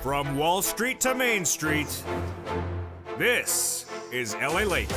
From Wall Street to Main Street, this is LALATE.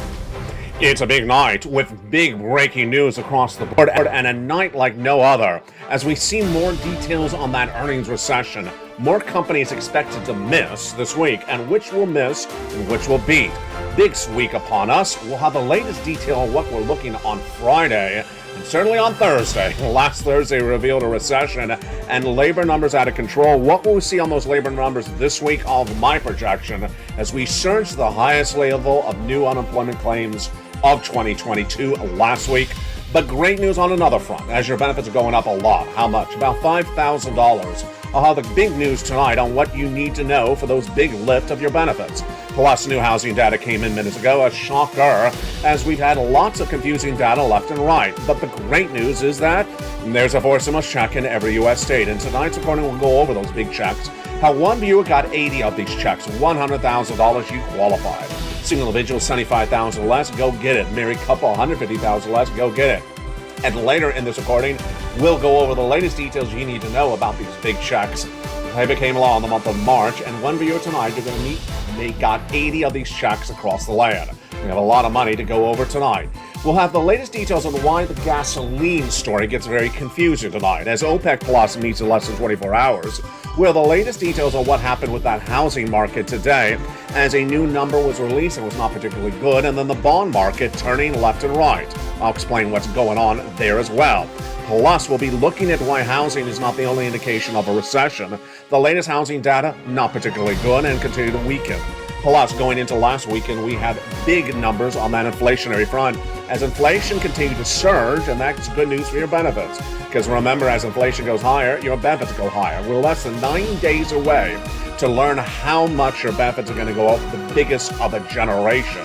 It's a big night with big breaking news across the board and a night like no other as we see more details on that earnings recession. More companies expected to miss this week, and which will miss and which will beat. Big week upon us. We'll have the latest detail on what we're looking on Friday and certainly on Thursday. Last Thursday revealed a recession and labor numbers out of control. What will we see on those labor numbers this week? All of my projection as we surge to the highest level of new unemployment claims of 2022 last week. But great news on another front, as your benefits are going up a lot. How much? About $5,000. I'll have the big news tonight on what you need to know for those big lift of your benefits. Plus, new housing data came in minutes ago, a shocker, as we've had lots of confusing data left and right. But the great news is that there's a stimulus check in every U.S. state, and tonight's recording will go over those big checks. How one viewer got 80 of these checks, $100,000, you qualified. Single individual, $75,000 less, go get it. Married couple, $150,000 less, go get it. And later in this recording, we'll go over the latest details you need to know about these big checks. They became law in the month of March, and one viewer tonight you're going to meet, they got 80 of these checks across the land. We have a lot of money to go over tonight. We'll have the latest details on why the gasoline story gets very confusing tonight, as OPEC Plus meets in less than 24 hours. We'll have the latest details on what happened with that housing market today, as a new number was released and was not particularly good, and then the bond market turning left and right. I'll explain what's going on there as well. Plus, we'll be looking at why housing is not the only indication of a recession. The latest housing data, not particularly good and continue to weaken. Plus, going into last weekend, we have big numbers on that inflationary front as inflation continued to surge, and that's good news for your benefits. Because remember, as inflation goes higher, your benefits go higher. We're less than 9 days away to learn how much your benefits are going to go up, the biggest of a generation.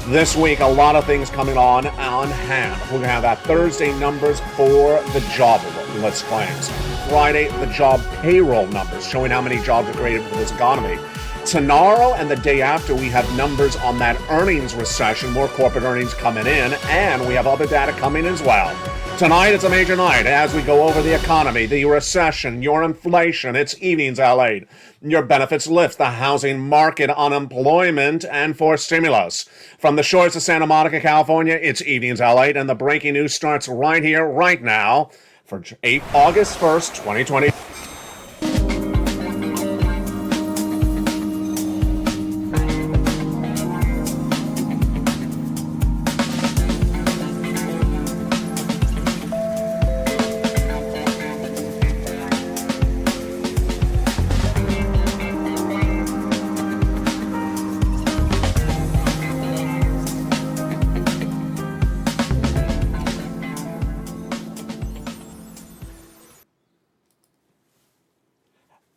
This week, a lot of things coming on hand. We're going to have that Thursday numbers for the job list claims. Friday, the job payroll numbers, showing how many jobs are created for this economy. Tomorrow and the day after, we have numbers on that earnings recession, more corporate earnings coming in, and we have other data coming as well. Tonight, it's a major night as we go over the economy, the recession, your inflation. It's Evenings LA. Your benefits lift, the housing market, unemployment, and for stimulus. From the shores of Santa Monica, California, it's Evenings LA, and the breaking news starts right here, right now, for August 1st, 2020.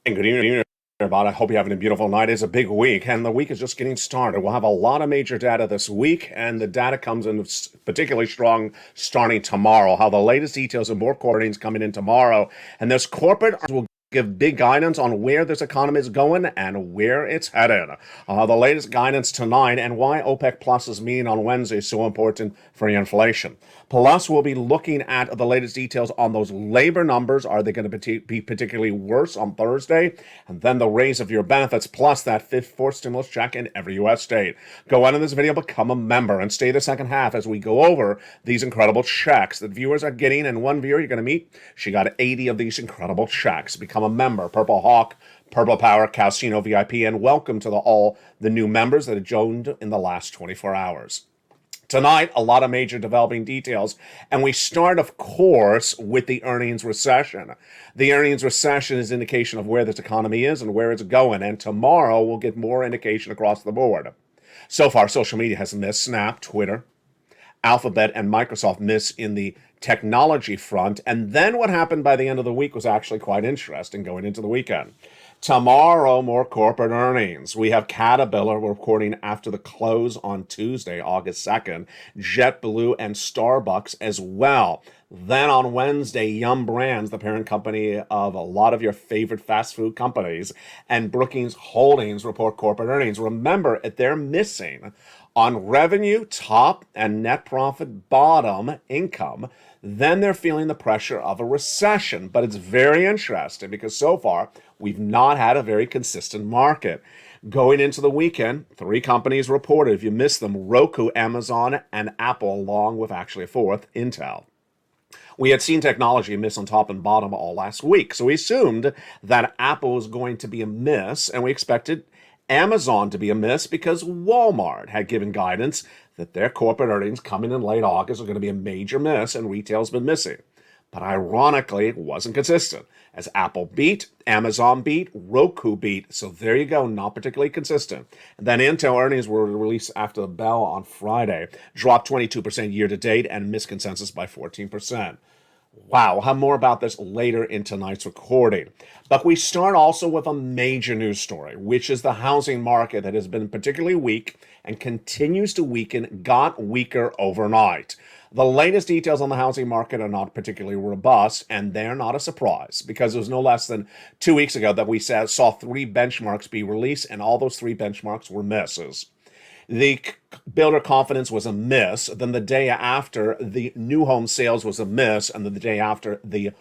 Good evening, everybody. I hope you're having a beautiful night. It's a big week, and the week is just getting started. We'll have a lot of major data this week, and the data comes in particularly strong starting tomorrow. How the latest details and more corporate earnings coming in tomorrow, and this corporate will give big guidance on where this economy is going and where it's headed. The latest guidance tonight and why OPEC Plus's meeting on Wednesday is so important for your inflation. Plus, we'll be looking at the latest details on those labor numbers. Are they going to be particularly worse on Thursday? And then the raise of your benefits, plus that fourth stimulus check in every U.S. state. Go on in this video, become a member, and stay the second half as we go over these incredible checks that viewers are getting. And one viewer you're going to meet, she got 80 of these incredible checks. Become a member, Purple Hawk, Purple Power, Casino VIP, and welcome to all the new members that have joined in the last 24 hours. Tonight, a lot of major developing details, and we start, of course, with the earnings recession. The earnings recession is an indication of where this economy is and where it's going, and tomorrow we'll get more indication across the board. So far, social media has missed. Snap, Twitter, Alphabet, and Microsoft miss in the technology front, and then what happened by the end of the week was actually quite interesting going into the weekend. Tomorrow, more corporate earnings. We have Caterpillar reporting after the close on Tuesday, August 2nd, JetBlue and Starbucks as well. Then on Wednesday, Yum Brands, the parent company of a lot of your favorite fast food companies, and Brookings Holdings report corporate earnings. Remember, they're missing on revenue, top, and net profit, bottom income. then they're feeling the pressure of a recession. But it's very interesting because so far we've not had a very consistent market. Going into the weekend, 3 companies reported. If you missed them, Roku, Amazon, and Apple, along with actually a 4th, Intel. We had seen technology miss on top and bottom all last week, so we assumed that Apple was going to be a miss, and we expected Amazon to be a miss because Walmart had given guidance that their corporate earnings coming in late August are going to be a major miss, and retail's been missing. But ironically, it wasn't consistent, as Apple beat, Amazon beat, Roku beat. So there you go, not particularly consistent. And then Intel earnings were released after the bell on Friday, dropped 22% year to date and missed consensus by 14%. Wow, we'll have more about this later in tonight's recording. But we start also with a major news story, which is the housing market that has been particularly weak and continues to weaken, got weaker overnight. The latest details on the housing market are not particularly robust, and they're not a surprise because it was no less than 2 weeks ago that we saw 3 benchmarks be released, and all those 3 benchmarks were misses. The builder confidence was a miss. Then the day after, the new home sales was a miss. And then the day after, the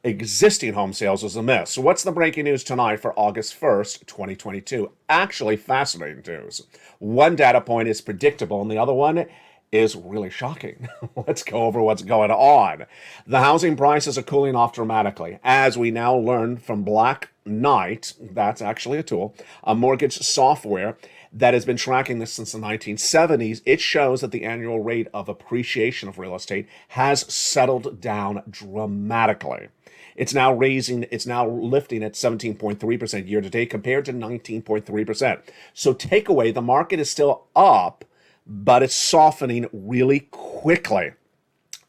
existing home sales was a miss. So what's the breaking news tonight for August 1st, 2022? Actually, fascinating news. One data point is predictable, and the other one is really shocking. Let's go over what's going on. The housing prices are cooling off dramatically. As we now learn from Black Knight, that's actually a tool, a mortgage software that has been tracking this since the 1970s, it shows that the annual rate of appreciation of real estate has settled down dramatically. It's now lifting at 17.3% year to date compared to 19.3%. So takeaway, the market is still up, but it's softening really quickly.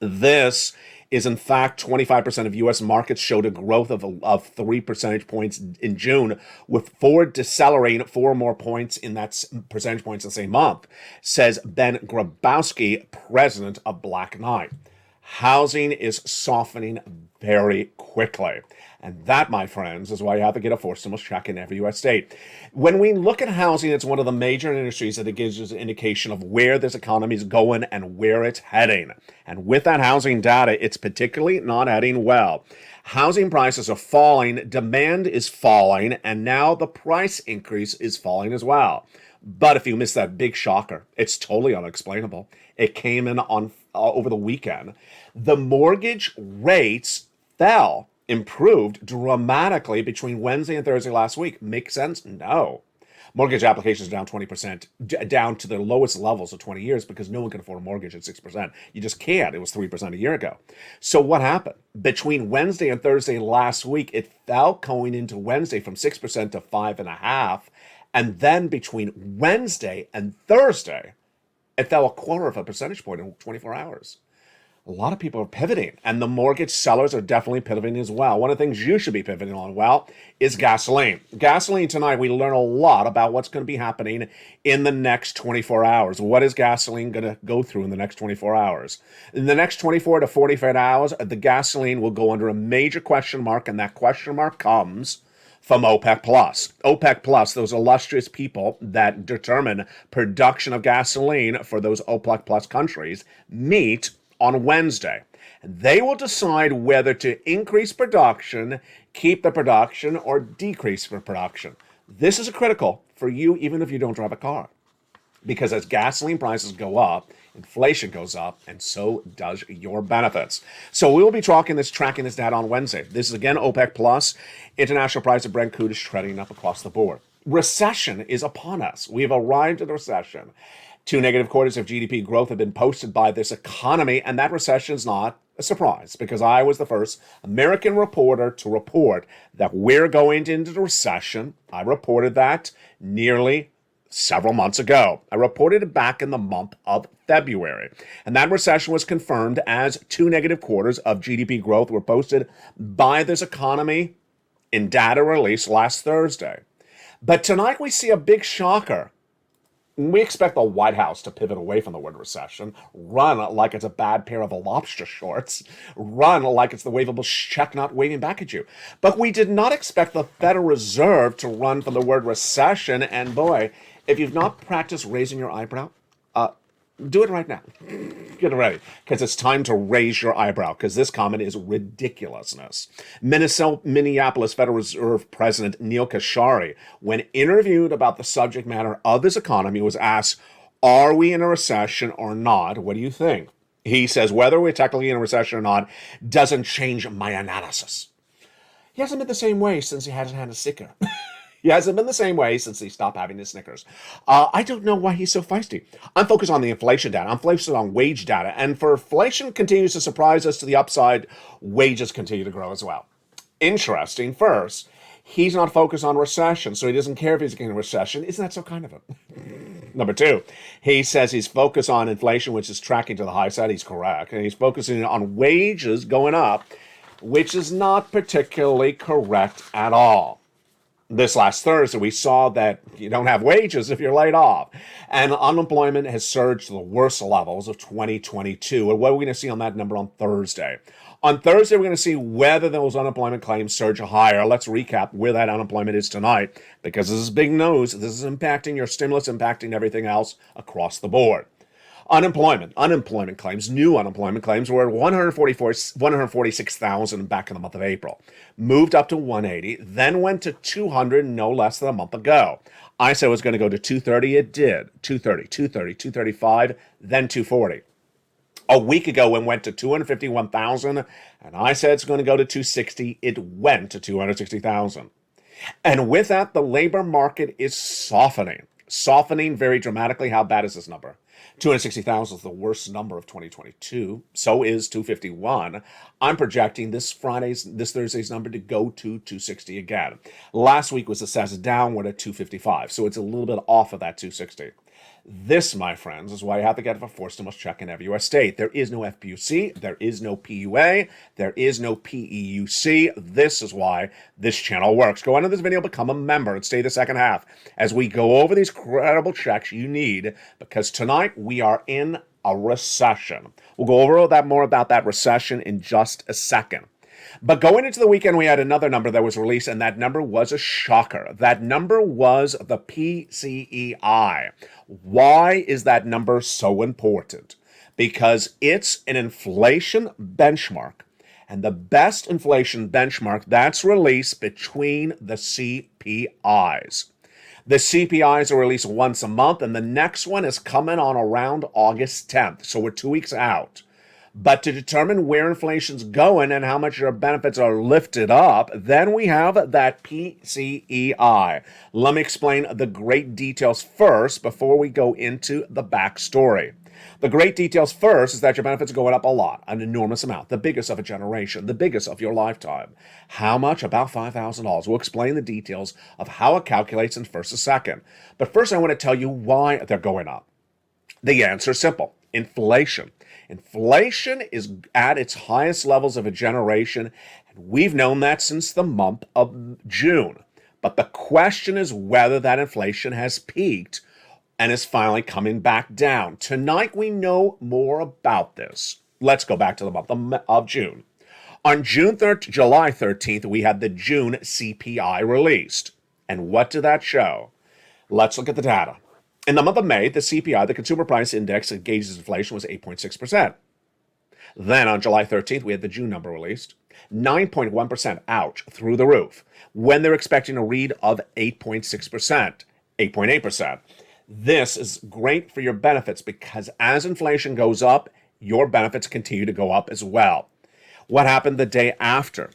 This is in fact 25% of U.S. markets showed a growth of 3 percentage points in June, with Ford decelerating 4 more points in that percentage points in the same month, says Ben Grabowski, president of Black Knight. Housing is softening very quickly. And that, my friends, is why you have to get a forced stimulus check in every U.S. state. When we look at housing, it's one of the major industries that it gives us an indication of where this economy is going and where it's heading. And with that housing data, it's particularly not heading well. Housing prices are falling, demand is falling, and now the price increase is falling as well. But if you missed that big shocker, it's totally unexplainable. It came in on over the weekend. The mortgage rates improved dramatically between Wednesday and Thursday last week. Makes sense? No. Mortgage applications down 20%, down to the lowest levels of 20 years because no one can afford a mortgage at 6%. You just can't. It was 3% a year ago. So what happened? Between Wednesday and Thursday last week, it fell going into Wednesday from 6% to 5.5%. And then between Wednesday and Thursday, it fell 1/4 percentage point in 24 hours. A lot of people are pivoting, and the mortgage sellers are definitely pivoting as well. One of the things you should be pivoting on, well, is gasoline. Gasoline tonight, we learn a lot about what's going to be happening in the next 24 hours. What is gasoline going to go through in the next 24 hours? In the next 24 to 45 hours, the gasoline will go under a major question mark, and that question mark comes from OPEC+. OPEC+, those illustrious people that determine production of gasoline for those OPEC+ countries, meet on Wednesday. And they will decide whether to increase production, keep the production, or decrease the production. This is critical for you even if you don't drive a car. Because as gasoline prices go up, inflation goes up, and so does your benefits. So we will be tracking this data on Wednesday. This is again OPEC+. International price of Brent crude is trending up across the board. Recession is upon us. We have arrived at the recession. 2 negative quarters of GDP growth have been posted by this economy, and that recession is not a surprise because I was the first American reporter to report that we're going into the recession. I reported that nearly several months ago. I reported it back in the month of February. And that recession was confirmed as 2 negative quarters of GDP growth were posted by this economy in data released last Thursday. But tonight we see a big shocker. We expect the White House to pivot away from the word recession, run like it's a bad pair of lobster shorts, run like it's the wavable check not waving back at you. But we did not expect the Federal Reserve to run from the word recession. And boy, if you've not practiced raising your eyebrow, Do it right now. Get ready, because it's time to raise your eyebrow, because this comment is ridiculousness. Minneapolis Federal Reserve President Neil Kashari, when interviewed about the subject matter of his economy, was asked, are we in a recession or not? What do you think? He says, whether we're technically in a recession or not doesn't change my analysis. He hasn't been the same way since he hasn't had a sticker. He hasn't been the same way since he stopped having his Snickers. I don't know why he's so feisty. I'm focused on the inflation data. I'm focused on wage data. And for inflation continues to surprise us to the upside, wages continue to grow as well. Interesting. First, he's not focused on recession, so he doesn't care if he's in a recession. Isn't that so kind of him? Number two, he says he's focused on inflation, which is tracking to the high side. He's correct. And he's focusing on wages going up, which is not particularly correct at all. This last Thursday, we saw that you don't have wages if you're laid off. And unemployment has surged to the worst levels of 2022. And what are we going to see on that number on Thursday? On Thursday, we're going to see whether those unemployment claims surge higher. Let's recap where that unemployment is tonight, because this is big news. This is impacting your stimulus, impacting everything else across the board. Unemployment claims, new unemployment claims were 146,000 back in the month of April. Moved up to 180, then went to 200 no less than a month ago. I said it was going to go to 230, it did. 230, 235, then 240. A week ago, it went to 251,000, and I said it's going to go to 260. It went to 260,000. And with that, the labor market is softening very dramatically. How bad is this number? 260,000 is the worst number of 2022. So is 251. I'm projecting this Thursday's number to go to 260 again. Last week was assessed downward at 255. So it's a little bit off of that 260. This, my friends, is why you have to get a forced stimulus check in every U.S. state. There is no FPUC, there is no PUA, there is no PEUC. This is why this channel works. Go into this video, become a member, and stay the second half as we go over these credible checks you need, because tonight we are in a recession. We'll go over that more about that recession in just a second. But going into the weekend, we had another number that was released, and that number was a shocker. That number was the PCEI. Why is that number so important? Because it's an inflation benchmark, and the best inflation benchmark that's released between the CPIs. The CPIs are released once a month, and the next one is coming on around August 10th, so we're 2 weeks out. But to determine where inflation's going and how much your benefits are lifted up, then we have that PCEI. Let me explain the great details first before we go into the backstory. The great details first is that your benefits are going up a lot, an enormous amount, the biggest of a generation, the biggest of your lifetime. How much? About $5,000. We'll explain the details of how it calculates in first a second. But first I want to tell you why they're going up. The answer is simple. Inflation. Inflation is at its highest levels of a generation, and we've known that since the month of June. But the question is whether that inflation has peaked and is finally coming back down. Tonight we know more about this. Let's go back to the month of June. On July 13th, we had the June CPI released. And what did that show? Let's look at the data. In the month of May, the CPI, the Consumer Price Index that gauges inflation, was 8.6%. Then on July 13th, we had the June number released. 9.1%, ouch, through the roof, when they're expecting a read of 8.6%, 8.8%. This is great for your benefits because as inflation goes up, your benefits continue to go up as well. What happened the day after?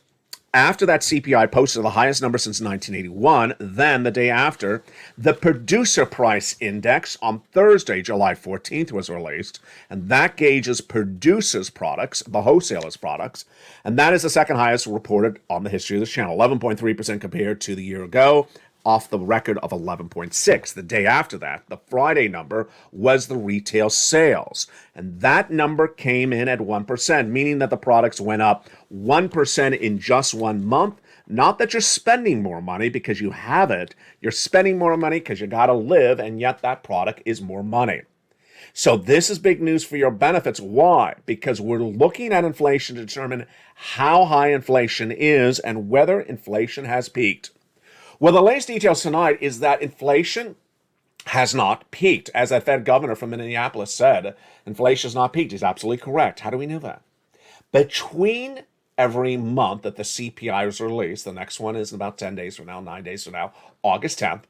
After that CPI posted the highest number since 1981, then the day after, the Producer Price Index on Thursday, July 14th, was released, and that gauges producers' products, the wholesalers' products, and that is the second highest reported on the history of this channel, 11.3% compared to the year ago, off the record of 11.6. The day after that, the Friday number, was the retail sales. And that number came in at 1%, meaning that the products went up 1% in just 1 month. Not that you're spending more money because you have it. You're spending more money because you got to live, and yet that product is more money. So this is big news for your benefits. Why? Because we're looking at inflation to determine how high inflation is and whether inflation has peaked. Well, the latest details tonight is that inflation has not peaked. As that Fed governor from Minneapolis said, inflation has not peaked. He's absolutely correct. How do we know that? Between every month that the CPI is released, the next one is in about 10 days from now, 9 days from now, August 10th,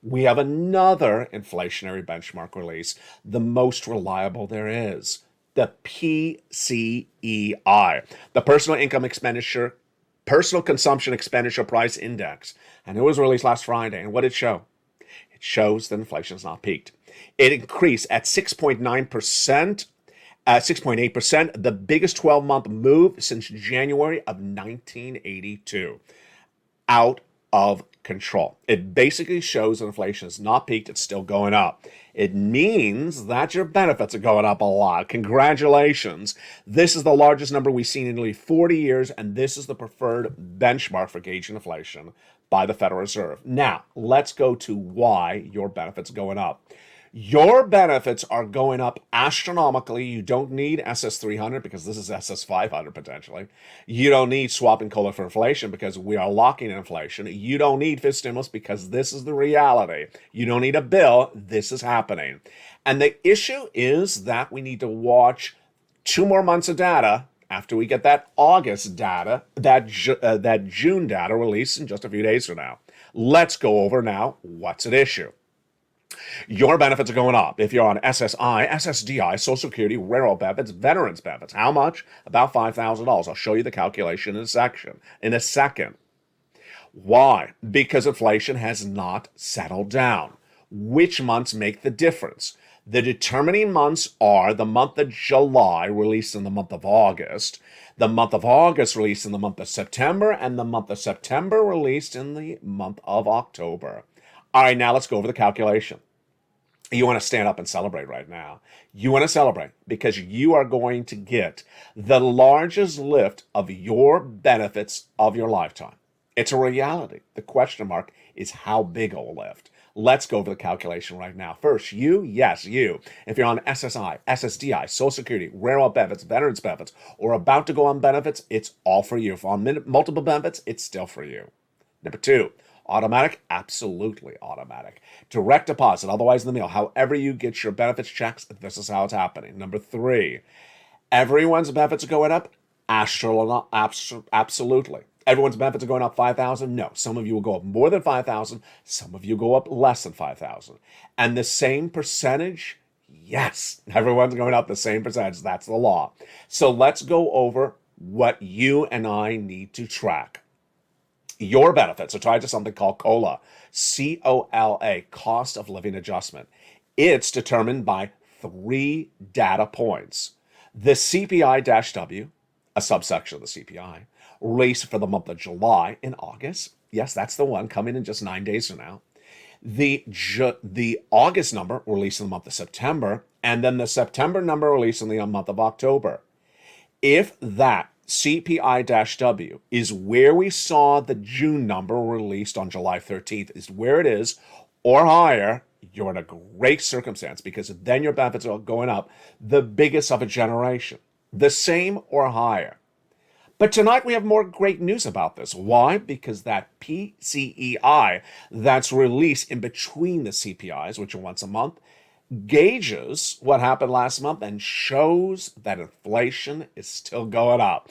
we have another inflationary benchmark release, the most reliable there is, the PCEI, the Personal Consumption Expenditure Price Index. And it was released last Friday. And what did it show? It shows that inflation has not peaked. It increased at 6.9%. 6.8%, the biggest 12-month move since January of 1982. Out of control. It basically shows that inflation has not peaked, it's still going up. It means that your benefits are going up a lot. Congratulations. This is the largest number we've seen in nearly 40 years, and this is the preferred benchmark for gauging inflation by the Federal Reserve. Now, let's go to why your benefits are going up. Your benefits are going up astronomically. You don't need SS300 because this is SS500 potentially. You don't need swapping COLA for inflation because we are locking in inflation. You don't need fifth stimulus because this is the reality. You don't need a bill. This is happening. And the issue is that we need to watch 2 more months of data after we get that August data, that June data released in just a few days from now. Let's go over now what's at issue. Your benefits are going up. If you're on SSI, SSDI, Social Security, railroad benefits, veterans benefits. How much? About $5,000. I'll show you the calculation in a second. Why? Because inflation has not settled down. Which months make the difference? The determining months are the month of July, released in the month of August, the month of August released in the month of September, and the month of September released in the month of October. All right, now let's go over the calculation. You want to stand up and celebrate right now. You want to celebrate because you are going to get the largest lift of your benefits of your lifetime. It's a reality. The question mark is how big a lift. Let's go over the calculation right now. First, yes, you. If you're on SSI, SSDI, Social Security, railroad benefits, veterans benefits, or about to go on benefits, it's all for you. If on multiple benefits, it's still for you. Number 2, automatic, absolutely automatic. Direct deposit, otherwise in the mail. However you get your benefits checks, this is how it's happening. Number 3, everyone's benefits are going up? Absolutely. Everyone's benefits are going up 5,000? No. Some of you will go up more than 5,000. Some of you go up less than 5,000. And the same percentage? Yes. Everyone's going up the same percentage. That's the law. So let's go over what you and I need to track. Your benefits are tied to something called COLA, C-O-L-A, cost of living adjustment. It's determined by 3 data points. The CPI-W, a subsection of the CPI, released for the month of July and August. Yes, that's the one coming in just 9 days from now. The August number released in the month of September, and then the September number released in the month of October. If that CPI-W is where we saw the June number released on July 13th, is where it is, or higher, you're in a great circumstance because then your benefits are going up the biggest of a generation. The same or higher. But tonight we have more great news about this. Why? Because that PCEI that's released in between the CPIs, which are once a month, gauges what happened last month and shows that inflation is still going up.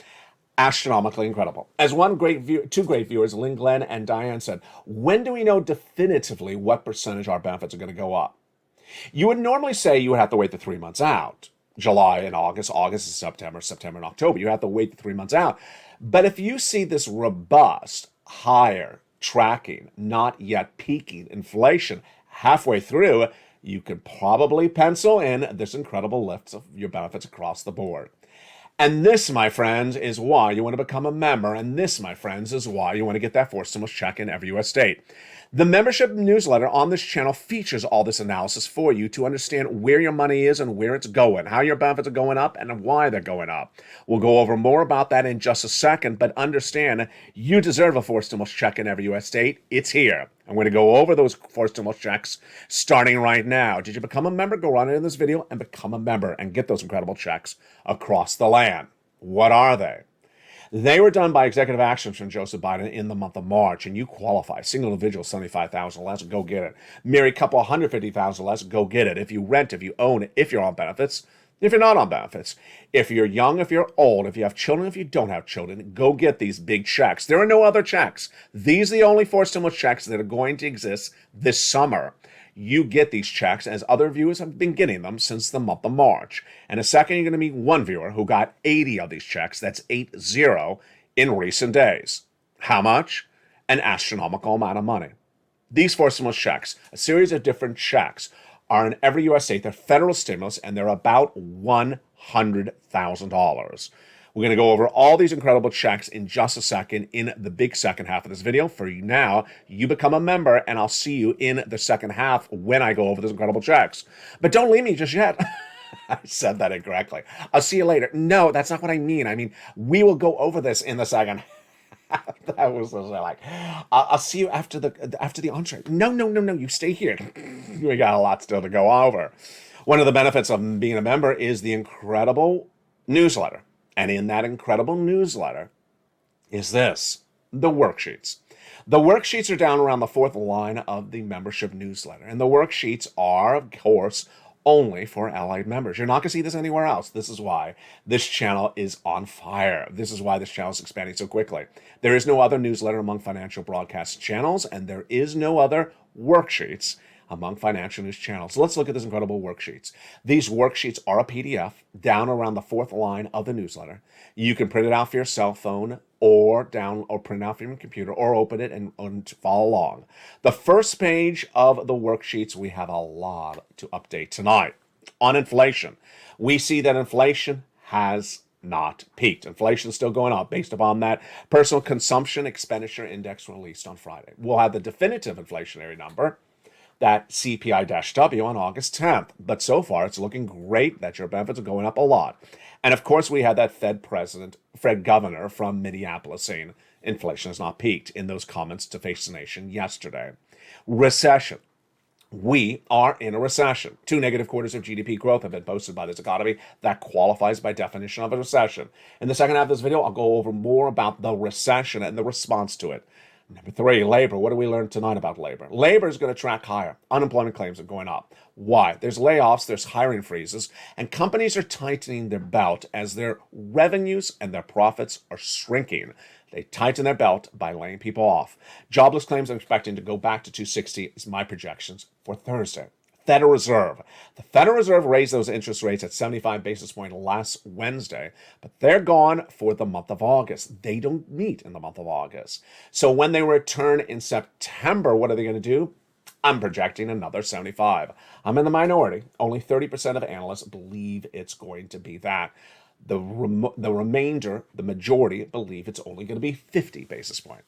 Astronomically incredible. As two great viewers, Lynn Glenn and Diane, said, when do we know definitively what percentage our benefits are going to go up? You would normally say you would have to wait the 3 months out. July and August, August and September, September and October. You have to wait the 3 months out. But if you see this robust, higher tracking, not yet peaking inflation halfway through, you could probably pencil in this incredible lift of your benefits across the board. And this, my friends, is why you want to become a member. And this, my friends, is why you want to get that fourth stimulus check in every U.S. state. The membership newsletter on this channel features all this analysis for you to understand where your money is and where it's going, how your benefits are going up, and why they're going up. We'll go over more about that in just a second, but understand you deserve a fourth stimulus check in every U.S. state. It's here. I'm going to go over those fourth stimulus checks starting right now. Did you become a member? Go on in this video and become a member and get those incredible checks across the land. What are they? They were done by executive actions from Joseph Biden in the month of March, and you qualify. Single individual, 75,000 less, go get it. Married couple, 150,000 less, go get it. If you rent, if you own, if you're on benefits, if you're not on benefits, if you're young, if you're old, if you have children, if you don't have children, go get these big checks. There are no other checks. These are the only 4 stimulus checks that are going to exist this summer. You get these checks, as other viewers have been getting them since the month of March. In a second, you're going to meet one viewer who got 80 of these checks. That's 80 in recent days. How much? An astronomical amount of money. These 4 stimulus checks, a series of different checks, are in every U.S. state. They're federal stimulus, and they're about $100,000. We're going to go over all these incredible checks in just a second in the big second half of this video. For you now, you become a member, and I'll see you in the second half when I go over these incredible checks. But don't leave me just yet. I said that incorrectly. I'll see you later. No, that's not what I mean. I mean, we will go over this in the second half. That was like, I'll see you after the entree. No, you stay here. We got a lot still to go over. One of the benefits of being a member is the incredible newsletter. And in that incredible newsletter is this, the worksheets. The worksheets are down around the 4th line of the membership newsletter. And the worksheets are, of course, only for allied members. You're not going to see this anywhere else. This is why this channel is on fire. This is why this channel is expanding so quickly. There is no other newsletter among financial broadcast channels, and there is no other worksheets among financial news channels. Let's look at these incredible worksheets. These worksheets are a PDF down around the 4th line of the newsletter. You can print it out for your cell phone or print it out from your computer or open it and follow along. The first page of the worksheets, we have a lot to update tonight. On inflation, we see that inflation has not peaked. Inflation is still going up based upon that personal consumption expenditure index released on Friday. We'll have the definitive inflationary number, that CPI-W on August 10th. But so far, it's looking great that your benefits are going up a lot. And of course, we had that Fed governor from Minneapolis saying inflation has not peaked in those comments to Face the Nation yesterday. Recession. We are in a recession. 2 negative quarters of GDP growth have been posted by this economy. That qualifies by definition of a recession. In the second half of this video, I'll go over more about the recession and the response to it. Number 3, labor. What do we learn tonight about labor? Labor is going to track higher. Unemployment claims are going up. Why? There's layoffs, there's hiring freezes, and companies are tightening their belt as their revenues and their profits are shrinking. They tighten their belt by laying people off. Jobless claims I'm expecting to go back to 260 is my projections for Thursday. Federal Reserve. The Federal Reserve raised those interest rates at 75 basis points last Wednesday, but they're gone for the month of August. They don't meet in the month of August. So when they return in September, what are they going to do? I'm projecting another 75. I'm in the minority. Only 30% of analysts believe it's going to be that. The remainder, the majority, believe it's only going to be 50 basis points.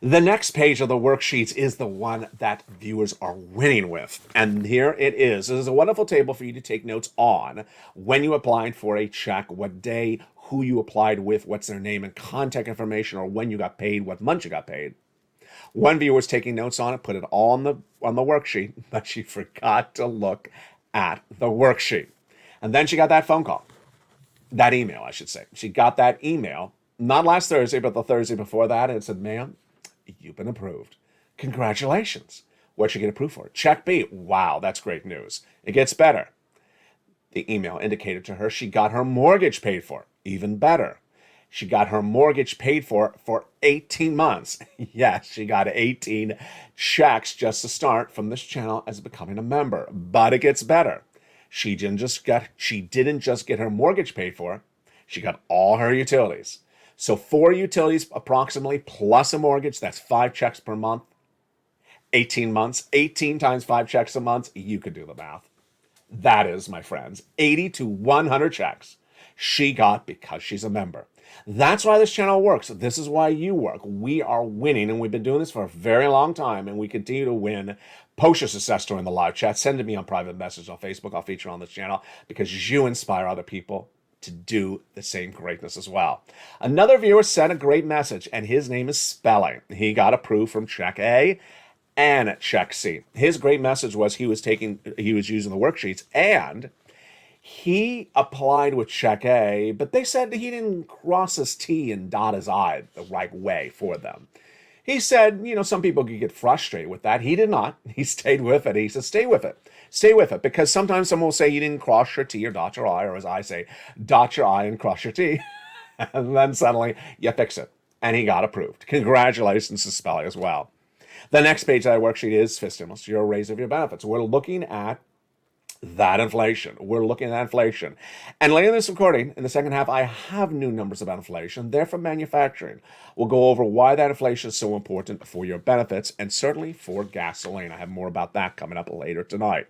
The next page of the worksheets is the one that viewers are winning with. And here it is. This is a wonderful table for you to take notes on when you applied for a check, what day, who you applied with, what's their name and contact information, or when you got paid, what month you got paid. One viewer was taking notes on it, put it all on the worksheet, but she forgot to look at the worksheet. And then she got that phone call. That email, I should say. She got that email, not last Thursday, but the Thursday before that, and it said, ma'am, you've been approved. Congratulations. What'd she get approved for? Check B. Wow, that's great news. It gets better. The email indicated to her she got her mortgage paid for. Even better. She got her mortgage paid for 18 months. Yes, she got 18 checks just to start from this channel as becoming a member. But it gets better. She didn't just get her mortgage paid for. She got all her utilities. So 4 utilities approximately plus a mortgage, that's 5 checks per month, 18 months, 18 times 5 checks a month. You could do the math. That is, my friends, 80 to 100 checks she got because she's a member. That's why this channel works. This is why you work. We are winning, and we've been doing this for a very long time, and we continue to win. Post your success story in the live chat. Send it to me on private message on Facebook. I'll feature on this channel because you inspire other people to do the same greatness as well. Another viewer sent a great message, and his name is Spelling. He got approved from Check A and Check C. His great message was he was using the worksheets, and He applied with check A, but they said he didn't cross his T and dot his I the right way for them. He said, some people could get frustrated with that. He did not. He stayed with it. He said, stay with it. Stay with it. Because sometimes someone will say you didn't cross your T or dot your I, or as I say, dot your I and cross your T. And then suddenly you fix it. And he got approved. Congratulations to Spelly as well. The next page of that worksheet is fifth stimulus, your raise of your benefits. We're looking at that inflation. We're looking at inflation. And later in this recording, in the second half, I have new numbers about inflation. They're from manufacturing. We'll go over why that inflation is so important for your benefits and certainly for gasoline. I have more about that coming up later tonight.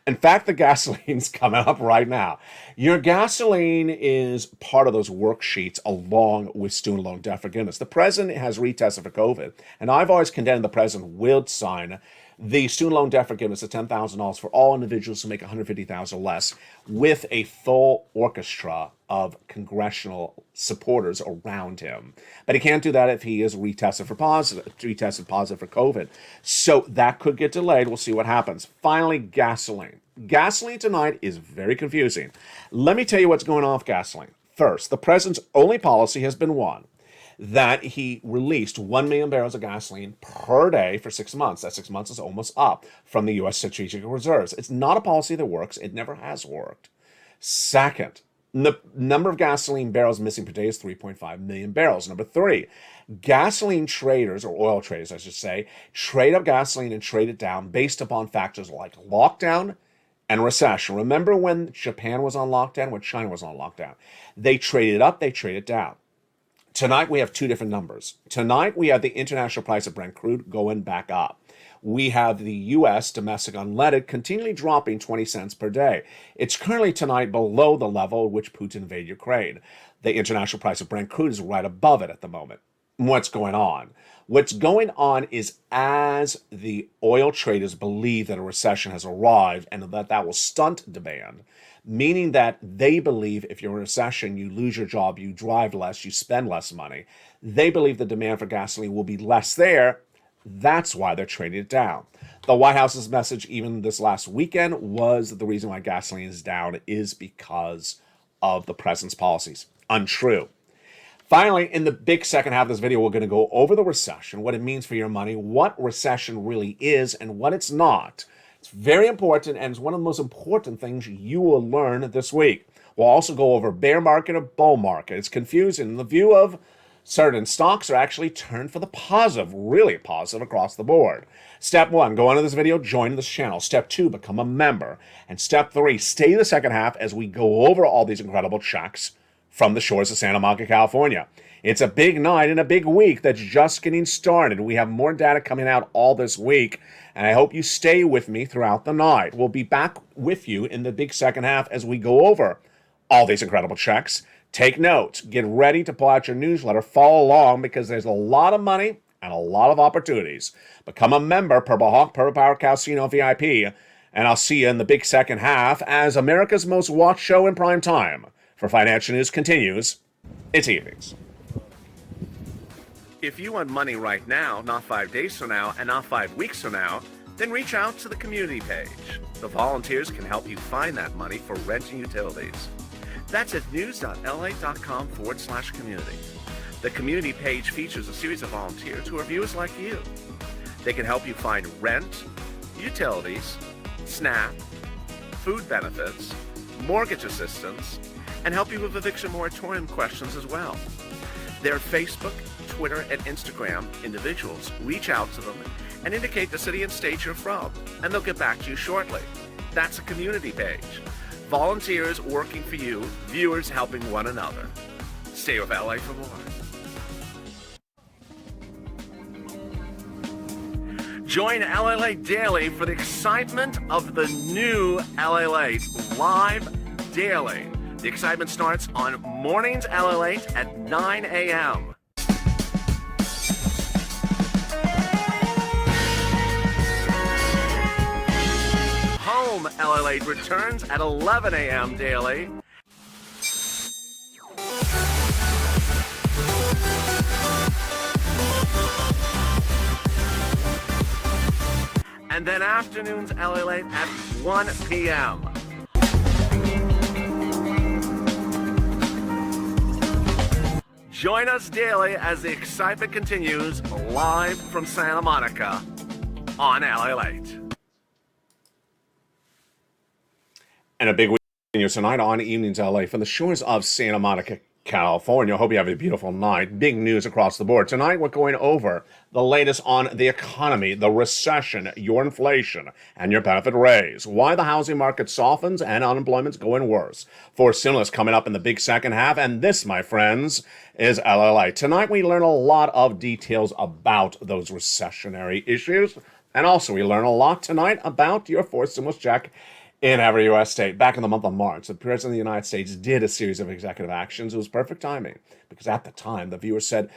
In fact, the gasoline's coming up right now. Your gasoline is part of those worksheets along with student loan debt forgiveness. The president has retested for COVID, and I've always contended the president will sign the student loan debt forgiveness of $10,000 for all individuals who make $150,000 or less, with a full orchestra of congressional supporters around him. But he can't do that if he is retested positive for COVID. So that could get delayed. We'll see what happens. Finally, gasoline. Gasoline tonight is very confusing. Let me tell you what's going on with gasoline. First, the president's only policy has been one, that he released 1 million barrels of gasoline per day for 6 months. That 6 months is almost up from the U.S. strategic reserves. It's not a policy that works. It never has worked. Second, the number of gasoline barrels missing per day is 3.5 million barrels. Number three, gasoline traders, or oil traders, I should say, trade up gasoline and trade it down based upon factors like lockdown and recession. Remember when Japan was on lockdown, when China was on lockdown? They traded up, they traded down. Tonight, we have two different numbers. Tonight, we have the international price of Brent crude going back up. We have the U.S. domestic unleaded continually dropping 20 cents per day. It's currently tonight below the level at which Putin invaded Ukraine. The international price of Brent crude is right above it at the moment. What's going on? What's going on is, as the oil traders believe that a recession has arrived and that will stunt demand, meaning that they believe if you're in a recession, you lose your job, you drive less, you spend less money. They believe the demand for gasoline will be less there. That's why they're trading it down. The White House's message even this last weekend was the reason why gasoline is down is because of the president's policies. Untrue. Finally, in the big second half of this video, we're going to go over the recession, what it means for your money, what recession really is, and what it's not. It's very important, and it's one of the most important things you will learn this week. We'll also go over bear market or bull market. It's confusing. The view of certain stocks are actually turned for the positive, really positive across the board. Step 1, go onto this video, join this channel. Step 2, become a member. And step 3, stay the second half as we go over all these incredible checks from the shores of Santa Monica, California. It's a big night and a big week that's just getting started. We have more data coming out all this week, and I hope you stay with me throughout the night. We'll be back with you in the big second half as we go over all these incredible checks. Take notes. Get ready to pull out your newsletter. Follow along because there's a lot of money and a lot of opportunities. Become a member, Purple Hawk, Purple Power Casino VIP, and I'll see you in the big second half as America's most watched show in prime time for financial news continues its evenings. If you want money right now, not 5 days from now, and not 5 weeks from now, then reach out to the community page. The volunteers can help you find that money for rent and utilities. That's at news.la.com/community. The community page features a series of volunteers who are viewers like you. They can help you find rent, utilities, SNAP, food benefits, mortgage assistance, and help you with eviction moratorium questions as well. Their Facebook, Twitter, and Instagram individuals reach out to them and indicate the city and state you're from, and they'll get back to you shortly. That's a community page. Volunteers working for you, viewers helping one another. Stay with LA for more. Join LALATE Daily for the excitement of the new LALATE live daily. The excitement starts on mornings LALATE at 9 a.m. Home LALATE returns at 11 a.m. daily. And then afternoons LALATE at 1 p.m. Join us daily as the excitement continues live from Santa Monica on LALATE. And a big weekend tonight on Evenings LA from the shores of Santa Monica, California. Hope you have a beautiful night. Big news across the board. Tonight, we're going over the latest on the economy, the recession, your inflation, and your benefit raise. Why the housing market softens and unemployment's going worse. Forced stimulus coming up in the big second half. And this, my friends, is LLA. Tonight, we learn a lot of details about those recessionary issues. And also, we learn a lot tonight about your forced stimulus check in every U.S. state. Back in the month of March, the President of the United States did a series of executive actions. It was perfect timing because at the time, the viewer said,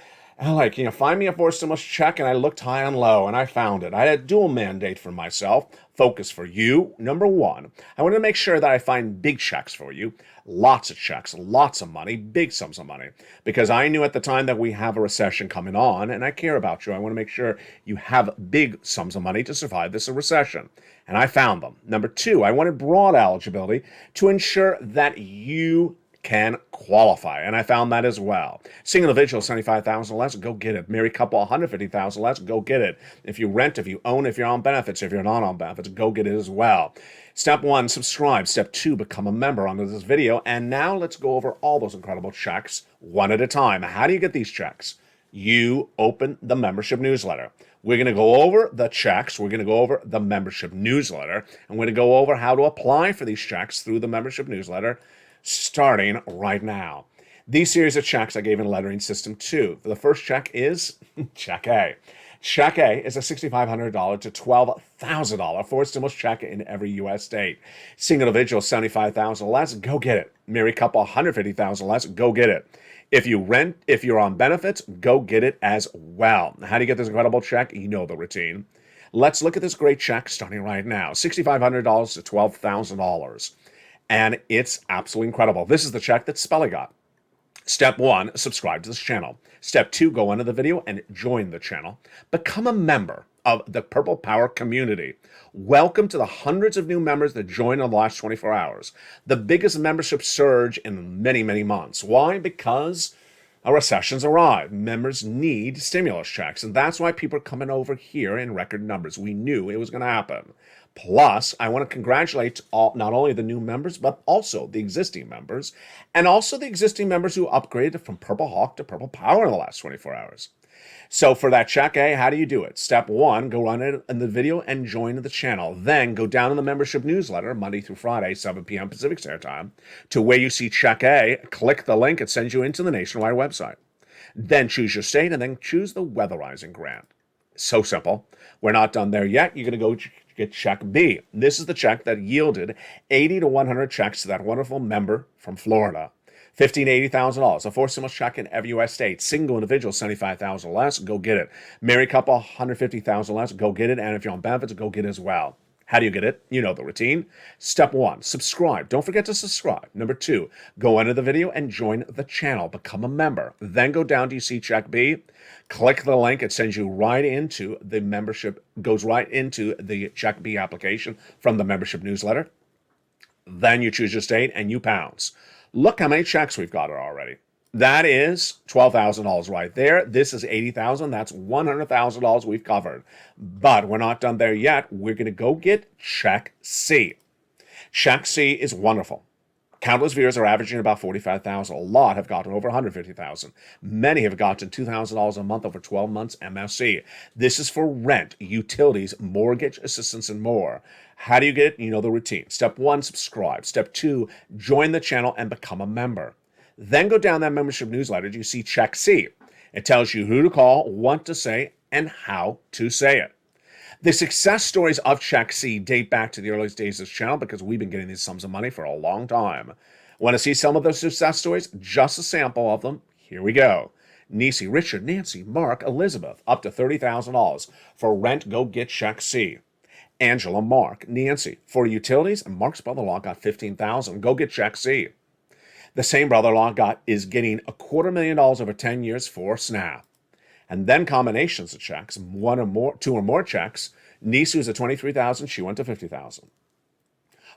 "LA, can you find me a forced stimulus check?" And I looked high and low, and I found it. I had a dual mandate for myself. Focus for you. Number one, I wanted to make sure that I find big checks for you. Lots of checks, lots of money, big sums of money. Because I knew at the time that we have a recession coming on, and I care about you. I want to make sure you have big sums of money to survive this recession. And I found them. Number two, I wanted broad eligibility to ensure that you can qualify. And I found that as well. Single individual, 75,000 less, go get it. Married couple, 150,000 less, go get it. If you rent, if you own, if you're on benefits, if you're not on benefits, go get it as well. Step one, subscribe. Step two, become a member under this video. And now let's go over all those incredible checks one at a time. How do you get these checks? You open the membership newsletter. We're going to go over the checks. We're going to go over the membership newsletter. And we're going to go over how to apply for these checks through the membership newsletter starting right now. These series of checks I gave in lettering system 2. The first check is Check A. Check A is a $6,500 to $12,000 forced stimulus check in every U.S. state. Single individual, $75,000 less, go get it. Married couple, $150,000 less, go get it. If you rent, if you're on benefits, go get it as well. How do you get this incredible check? You know the routine. Let's look at this great check starting right now. $6,500 to $12,000. And it's absolutely incredible. This is the check that Spelly got. Step one, subscribe to this channel. Step two, go under the video and join the channel. Become a member of the Purple Power community. Welcome to the hundreds of new members that joined in the last 24 hours. The biggest membership surge in many, many months. Why? Because a recession's arrived. Members need stimulus checks, and that's why people are coming over here in record numbers. We knew it was going to happen. Plus, I want to congratulate not only the new members, but also the existing members, and also the existing members who upgraded from Purple Hawk to Purple Power in the last 24 hours. So for that check A, how do you do it? Step one, go run it in the video and join the channel. Then go down in the membership newsletter, Monday through Friday, 7 p.m. Pacific Standard Time, to where you see check A, click the link, it sends you into the nationwide website. Then choose your state and then choose the weatherizing grant. So simple. We're not done there yet. You're going to go get check B. This is the check that yielded 80 to 100 checks to that wonderful member from Florida. $15,000 to $80,000. A forced stimulus check in every U.S. state. Single individual, $75,000 less, go get it. Married couple, $150,000 less, go get it. And if you're on benefits, go get it as well. How do you get it? You know the routine. Step one, subscribe. Don't forget to subscribe. Number two, go under the video and join the channel. Become a member. Then go down to you see check B. Click the link. It sends you right into the membership, goes right into the check B application from the membership newsletter. Then you choose your state and you pounce. Look how many checks we've got already. That is $12,000 right there. This is $80,000. That's $100,000 we've covered. But we're not done there yet. We're going to go get check C. Check C is wonderful. Countless viewers are averaging about 45,000. A lot have gotten over 150,000. Many have gotten $2,000 a month over 12 months MSC. This is for rent, utilities, mortgage assistance, and more. How do you get it? You know the routine. Step one, subscribe. Step two, join the channel and become a member. Then go down that membership newsletter. You see check C. It tells you who to call, what to say, and how to say it. The success stories of Check C date back to the earliest days of this channel because we've been getting these sums of money for a long time. Want to see some of those success stories? Just a sample of them. Here we go. Nisi, Richard, Nancy, Mark, Elizabeth, up to $30,000. For rent, go get Check C. Angela, Mark, Nancy. For utilities, Mark's brother-in-law got $15,000. Go get Check C. The same brother-in-law is getting $250,000 over 10 years for SNAP. And then combinations of checks, two or more checks. Niece, who's at $23,000, she went to $50,000.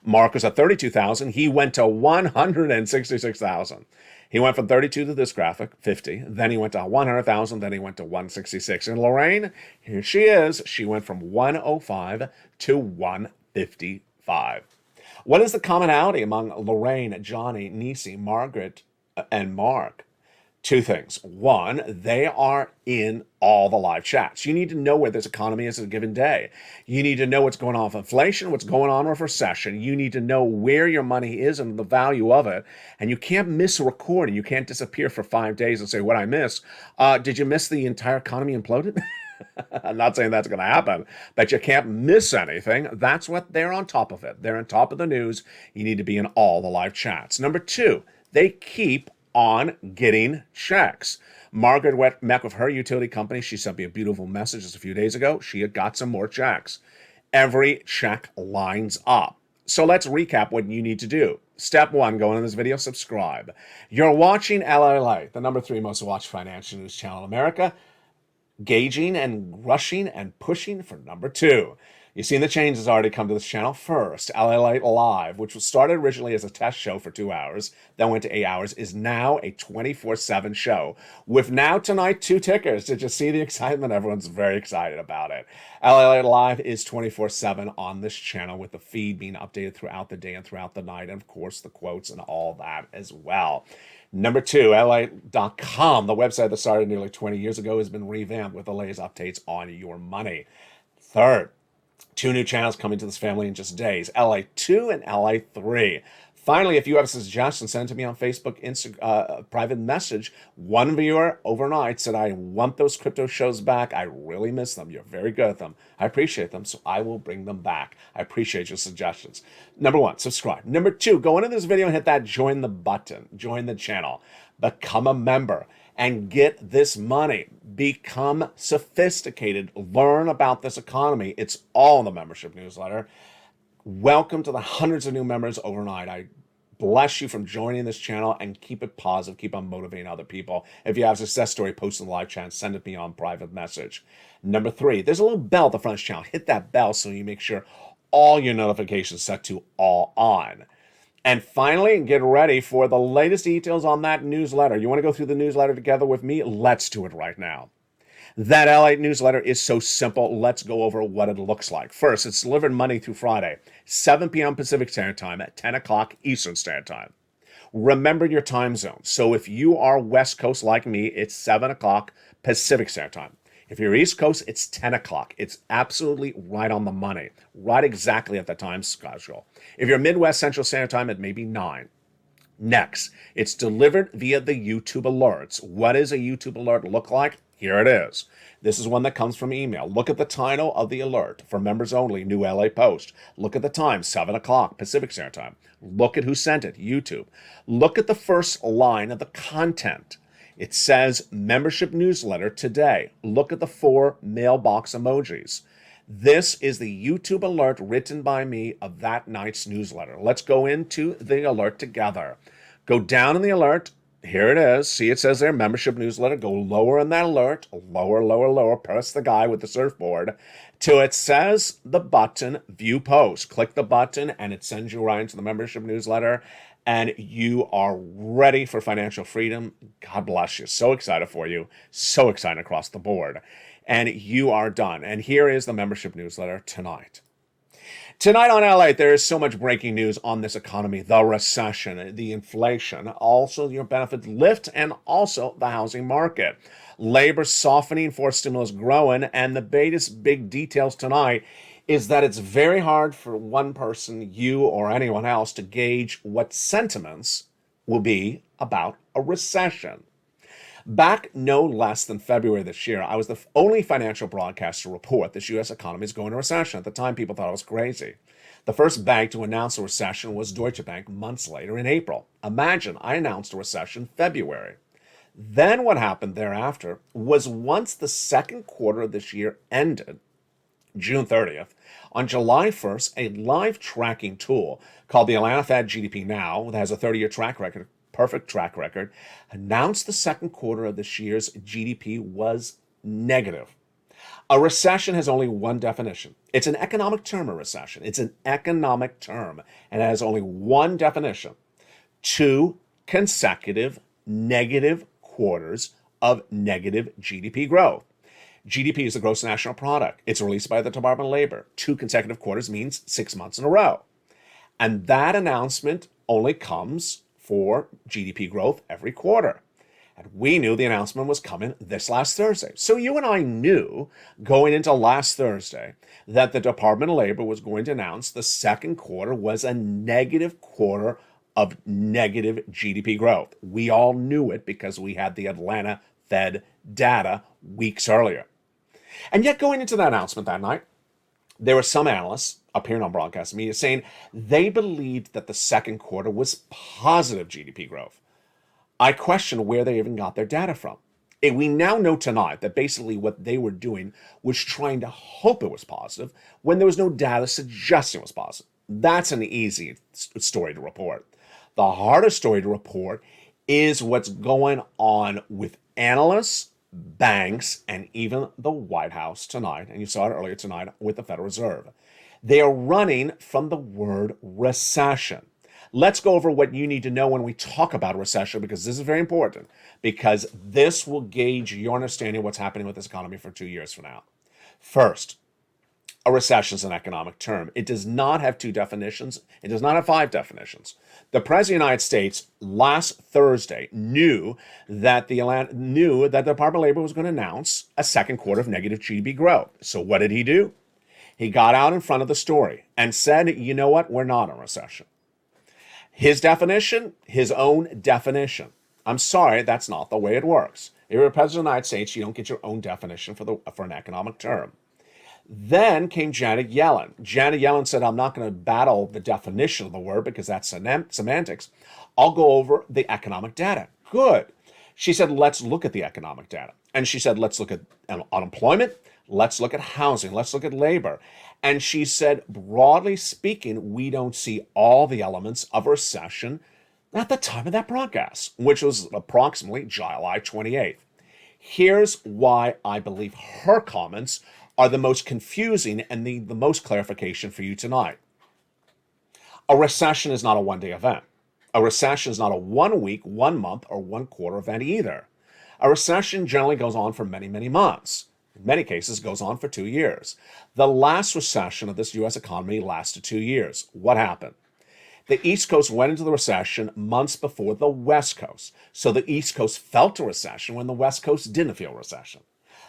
Mark was at 32,000. He went to 166,000. He went from 32 to this graphic, 50. Then he went to 100,000. Then he went to 166. And Lorraine, here she is. She went from 105 to 155. What is the commonality among Lorraine, Johnny, Nisi, Margaret, and Mark? Two things. One, they are in all the live chats. You need to know where this economy is at a given day. You need to know what's going on with inflation, what's going on with recession. You need to know where your money is and the value of it. And you can't miss a recording. You can't disappear for 5 days and say, what I missed. Did you miss the entire economy imploded? I'm not saying that's going to happen, but you can't miss anything. That's what they're on top of it. They're on top of the news. You need to be in all the live chats. Number two, they keep on getting checks. Margaret met with her utility company. She sent me a beautiful message just a few days ago. She had got some more checks. Every check lines up. So let's recap what you need to do. Step one, go into this video, subscribe. You're watching LALATE, the number 3 most watched financial news channel in America, gauging and rushing and pushing for number 2. You've seen the changes already come to this channel. First, LALATE Live, which was started originally as a test show for 2 hours, then went to 8 hours, is now a 24/7 show. With now tonight 2 tickers. Did you see the excitement? Everyone's very excited about it. LALATE Live is 24/7 on this channel, with the feed being updated throughout the day and throughout the night, and of course the quotes and all that as well. Number 2, LALATE.com, the website that started nearly 20 years ago, has been revamped with the latest updates on your money. Third, 2 new channels coming to this family in just days, LA2 and LA3. Finally, if you have a suggestion, send it to me on Facebook, private message. One viewer overnight said, I want those crypto shows back. I really miss them. You're very good at them. I appreciate them, so I will bring them back. I appreciate your suggestions. Number 1, subscribe. Number 2, go into this video and hit that join the button. Join the channel. Become a member and get this money. Become sophisticated. Learn about this economy. It's all in the membership newsletter. Welcome to the hundreds of new members overnight. I bless you from joining this channel, and keep it positive. Keep on motivating other people. If you have a success story, post in the live chat, send it to me on private message. Number 3, there's a little bell at the front of the channel. Hit that bell so you make sure all your notifications set to all on. And finally, get ready for the latest details on that newsletter. You want to go through the newsletter together with me? Let's do it right now. That LALATE newsletter is so simple. Let's go over what it looks like. First, it's delivered Monday through Friday, 7 p.m. Pacific Standard Time at 10 o'clock Eastern Standard Time. Remember your time zone. So if you are West Coast like me, it's 7 o'clock Pacific Standard Time. If you're East Coast, it's 10 o'clock. It's absolutely right on the money, right exactly at the time schedule. If you're Midwest Central Standard Time, it may be 9. Next, it's delivered via the YouTube alerts. What does a YouTube alert look like? Here it is. This is one that comes from email. Look at the title of the alert. For members only, new LA post. Look at the time, 7 o'clock Pacific Standard Time. Look at who sent it, YouTube. Look at the first line of the content. It says membership newsletter today. Look at the 4 mailbox emojis. This is the YouTube alert written by me of that night's newsletter. Let's go into the alert together. Go down in the alert. Here it is. See, it says there, membership newsletter. Go lower in that alert. Lower, lower, lower. Press the guy with the surfboard till it says the button, view post. Click the button and it sends you right into the membership newsletter. And you are ready for financial freedom. God bless you. So excited for you. So excited across the board. And you are done. And here is the membership newsletter tonight. Tonight on LA, there is so much breaking news on this economy, the recession, the inflation, also your benefits lift, and also the housing market. Labor softening, for stimulus growing, and the biggest big details tonight is that it's very hard for one person, you or anyone else, to gauge what sentiments will be about a recession. Back no less than February this year, I was the only financial broadcaster to report this U.S. economy is going into recession. At the time, people thought I was crazy. The first bank to announce a recession was Deutsche Bank months later in April. Imagine, I announced a recession February. Then what happened thereafter was once the second quarter of this year ended, June 30th, on July 1st, a live tracking tool called the Atlanta Fed GDP Now, that has a 30-year track record, perfect track record, announced the second quarter of this year's GDP was negative. A recession has only one definition. It's an economic term, a recession. It's an economic term, and it has only one definition: 2 consecutive negative quarters of negative GDP growth. GDP is the gross national product. It's released by the Department of Labor. 2 consecutive quarters means 6 months in a row. And that announcement only comes for GDP growth every quarter. And we knew the announcement was coming this last Thursday. So you and I knew going into last Thursday that the Department of Labor was going to announce the second quarter was a negative quarter of negative GDP growth. We all knew it because we had the Atlanta Fed data weeks earlier. And yet going into that announcement that night, there were some analysts appearing on broadcast media saying they believed that the second quarter was positive GDP growth. I question where they even got their data from. And we now know tonight that basically what they were doing was trying to hope it was positive when there was no data suggesting it was positive. That's an easy story to report. The hardest story to report is what's going on with analysts, banks, and even the White House tonight. And you saw it earlier tonight with the Federal Reserve. They are running from the word recession. Let's go over what you need to know when we talk about a recession, because this is very important, because this will gauge your understanding of what's happening with this economy for 2 years from now. First, a recession is an economic term. It does not have 2 definitions. It does not have 5 definitions. The President of the United States last Thursday knew that the Department of Labor was going to announce a second quarter of negative GDP growth. So what did he do? He got out in front of the story and said, you know what, we're not in a recession. His definition, his own definition. I'm sorry, that's not the way it works. If you're a president of the United States, you don't get your own definition for an economic term. Then came Janet Yellen. Janet Yellen said, I'm not going to battle the definition of the word because that's semantics. I'll go over the economic data. Good. She said, let's look at the economic data. And she said, let's look at unemployment. Let's look at housing. Let's look at labor. And she said, broadly speaking, we don't see all the elements of a recession at the time of that broadcast, which was approximately July 28th. Here's why I believe her comments are the most confusing and the most clarification for you tonight. A recession is not a one-day event. A recession is not a 1 week, 1 month, or 1 quarter event either. A recession generally goes on for many, many months. In many cases, goes on for 2 years. The last recession of this U.S. economy lasted 2 years. What happened? The East Coast went into the recession months before the West Coast. So the East Coast felt a recession when the West Coast didn't feel a recession.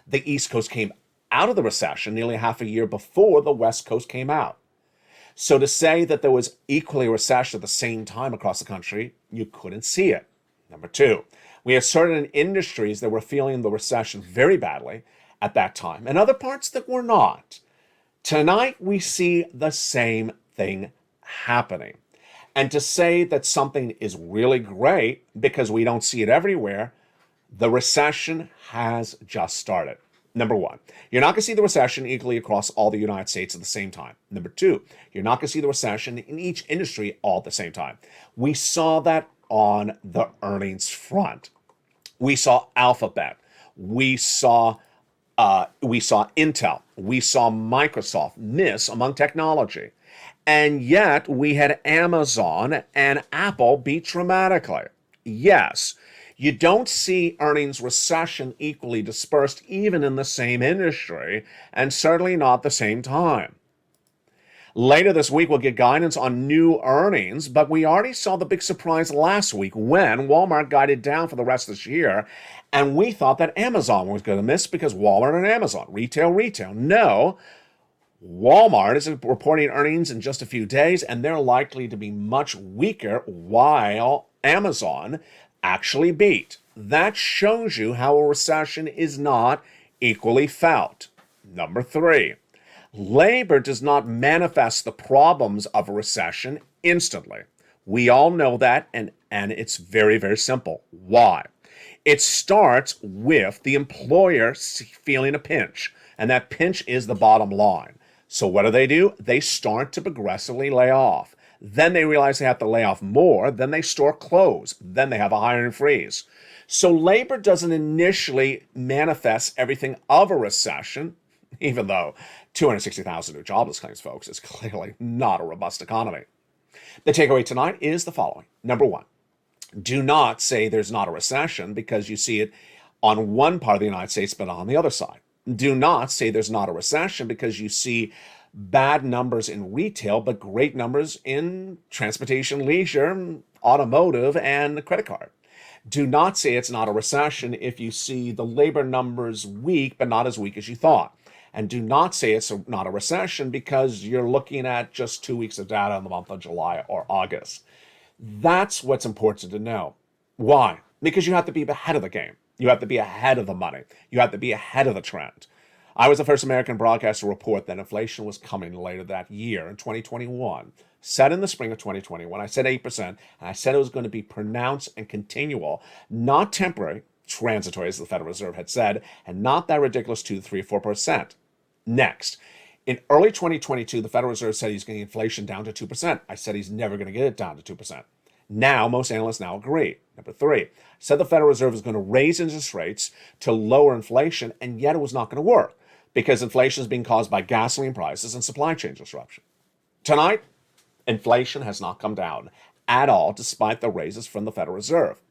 The East Coast came out of the recession nearly half a year before the West Coast came out. So to say that there was equally a recession at the same time across the country, you couldn't see it. Number 2, we had certain industries that were feeling the recession very badly at that time, and other parts that were not. Tonight, we see the same thing happening. And to say that something is really great because we don't see it everywhere, the recession has just started. Number 1, you're not going to see the recession equally across all the United States at the same time. Number 2, you're not going to see the recession in each industry all at the same time. We saw that on the earnings front. We saw Alphabet. We saw Intel. We saw Microsoft miss among technology. And yet we had Amazon and Apple beat dramatically. Yes, you don't see earnings recession equally dispersed even in the same industry, and certainly not the same time. Later this week, we'll get guidance on new earnings, but we already saw the big surprise last week when Walmart guided down for the rest of this year, and we thought that Amazon was going to miss because Walmart and Amazon, retail. No, Walmart is reporting earnings in just a few days, and they're likely to be much weaker while Amazon actually beat. That shows you how a recession is not equally felt. Number 3, labor does not manifest the problems of a recession instantly. We all know that, and it's very, very simple. Why? It starts with the employer feeling a pinch, and that pinch is the bottom line. So what do? They start to progressively lay off. Then they realize they have to lay off more. Then they store clothes. Then they have a hiring freeze. So labor doesn't initially manifest everything of a recession, even though 260,000 new jobless claims, folks, is clearly not a robust economy. The takeaway tonight is the following. Number one, do not say there's not a recession because you see it on one part of the United States, but on the other side. Do not say there's not a recession because you see bad numbers in retail, but great numbers in transportation, leisure, automotive, and credit card. Do not say it's not a recession if you see the labor numbers weak, but not as weak as you thought. And do not say it's not a recession because you're looking at just 2 weeks of data in the month of July or August. That's what's important to know. Why? Because you have to be ahead of the game. You have to be ahead of the money. You have to be ahead of the trend. I was the first American broadcaster to report that inflation was coming later that year in 2021. Said in the spring of 2020 when I said 8%, and I said it was going to be pronounced and continual, not temporary, transitory, as the Federal Reserve had said, and not that ridiculous 2, 3, 4%. Next, in early 2022, the Federal Reserve said he's getting inflation down to 2%. I said he's never going to get it down to 2%. Now, most analysts now agree. Number three, I said the Federal Reserve is going to raise interest rates to lower inflation, and yet it was not going to work because inflation is being caused by gasoline prices and supply chain disruption. Tonight, inflation has not come down at all, despite the raises from the Federal Reserve.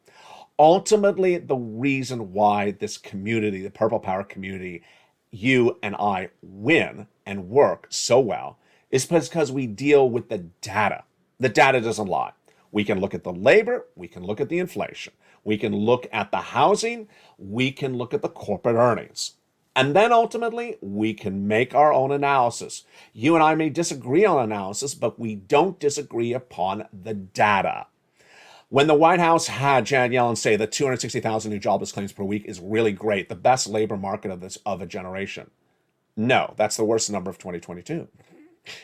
Ultimately, the reason why this community, the Purple Power community, you and I win and work so well is because we deal with the data. The data doesn't lie. We can look at the labor, we can look at the inflation, we can look at the housing, we can look at the corporate earnings. And then ultimately, we can make our own analysis. You and I may disagree on analysis, but we don't disagree upon the data. When the White House had Janet Yellen say that 260,000 new jobless claims per week is really great, the best labor market of a generation. No, that's the worst number of 2022.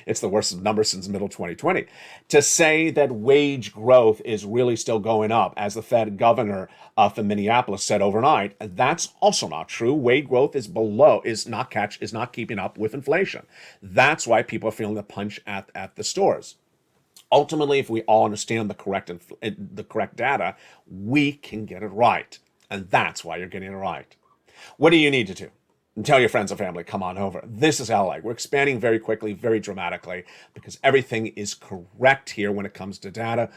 It's the worst number since middle 2020. To say that wage growth is really still going up, as the Fed governor from Minneapolis said overnight, that's also not true. Wage growth is not keeping up with inflation. That's why people are feeling the punch at the stores. Ultimately, if we all understand the correct data, we can get it right. And that's why you're getting it right. What do you need to do? And tell your friends and family, come on over. This is LA. We're expanding very quickly, very dramatically, because everything is correct here when it comes to data.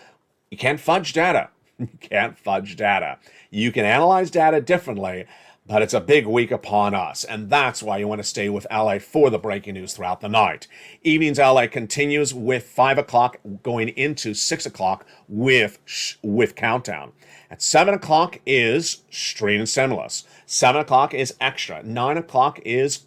You can't fudge data. You can't fudge data. You can analyze data differently, but it's a big week upon us, and that's why you want to stay with LA for the breaking news throughout the night. Evenings LA continues with 5 o'clock going into 6 o'clock with Countdown. At 7 o'clock is Street and Sinless. 7 o'clock is Extra. 9 o'clock is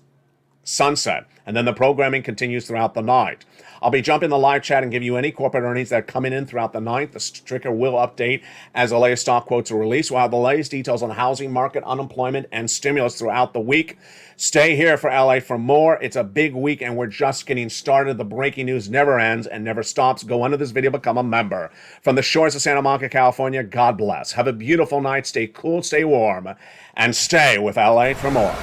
Sunset. And then the programming continues throughout the night. I'll be jumping the live chat and give you any corporate earnings that are coming in throughout the night. The ticker will update as the latest stock quotes are released. We'll have the latest details on the housing market, unemployment, and stimulus throughout the week. Stay here for LA for more. It's a big week, and we're just getting started. The breaking news never ends and never stops. Go under this video, become a member. From the shores of Santa Monica, California, God bless. Have a beautiful night. Stay cool, stay warm, and stay with LA for more.